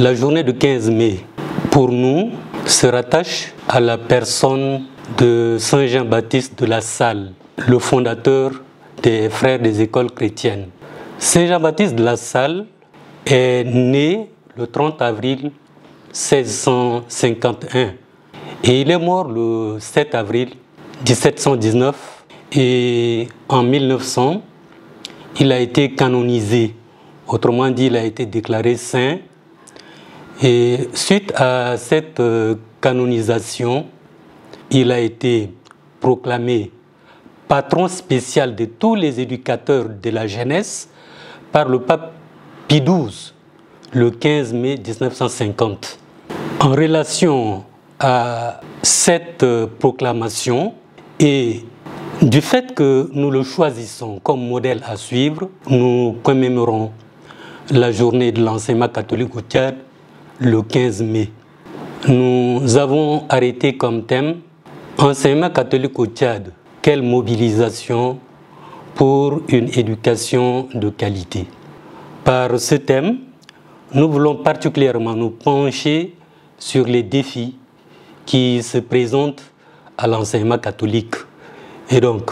La journée du 15 mai, pour nous, se rattache à la personne de Saint Jean-Baptiste de La Salle, le fondateur des Frères des écoles chrétiennes. Saint Jean-Baptiste de La Salle est né le 30 avril 1651 et il est mort le 7 avril 1719 et en 1900, il a été canonisé, autrement dit, il a été déclaré saint. Et suite à cette canonisation, il a été proclamé patron spécial de tous les éducateurs de la jeunesse par le pape Pie XII, le 15 mai 1950. En relation à cette proclamation et du fait que nous le choisissons comme modèle à suivre, nous commémorons la journée de l'enseignement catholique au Tchad le 15 mai. Nous avons arrêté comme thème enseignement catholique au Tchad. Quelle mobilisation pour une éducation de qualité. Par ce thème, nous voulons particulièrement nous pencher sur les défis qui se présentent à l'enseignement catholique. Et donc,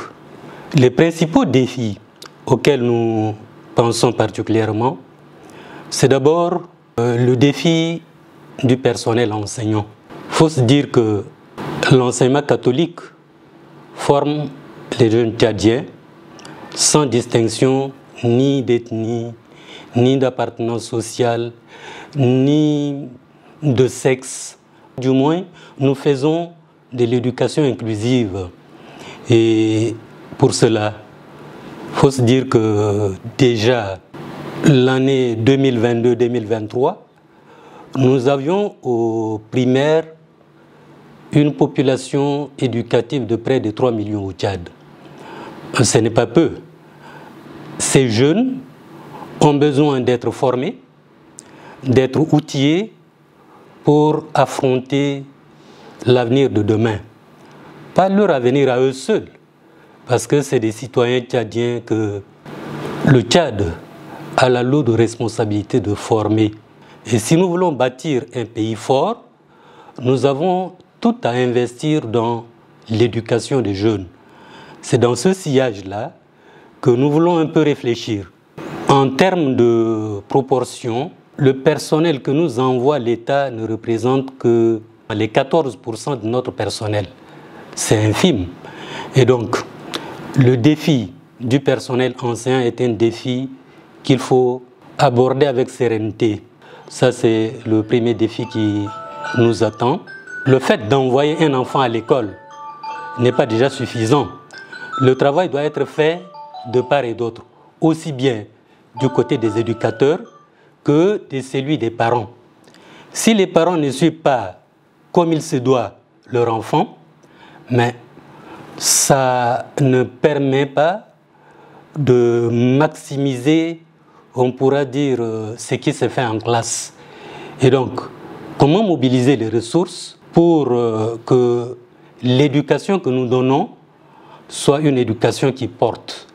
les principaux défis auxquels nous pensons particulièrement, c'est d'abord le défi du personnel enseignant. Il faut se dire que l'enseignement catholique forme les jeunes tchadiens sans distinction ni d'ethnie, ni d'appartenance sociale, ni de sexe. Du moins, nous faisons de l'éducation inclusive. Et pour cela, il faut se dire que déjà l'année 2022-2023, nous avions au primaire une population éducative de près de 3 millions au Tchad. Ce n'est pas peu. Ces jeunes ont besoin d'être formés, d'être outillés pour affronter l'avenir de demain. Pas leur avenir à eux seuls, parce que c'est des citoyens tchadiens que le Tchad a la lourde responsabilité de former. Et si nous voulons bâtir un pays fort, nous avons tout à investir dans l'éducation des jeunes. C'est dans ce sillage-là que nous voulons un peu réfléchir. En termes de proportion, le personnel que nous envoie l'État ne représente que les 14% de notre personnel. C'est infime. Et donc, le défi du personnel enseignant est un défi qu'il faut aborder avec sérénité. Ça, c'est le premier défi qui nous attend. Le fait d'envoyer un enfant à l'école n'est pas déjà suffisant. Le travail doit être fait de part et d'autre, aussi bien du côté des éducateurs que de celui des parents. Si les parents ne suivent pas comme il se doit leur enfant, mais ça ne permet pas de maximiser, on pourra dire, ce qui se fait en classe. Et donc, comment mobiliser les ressources pour que l'éducation que nous donnons soit une éducation qui porte?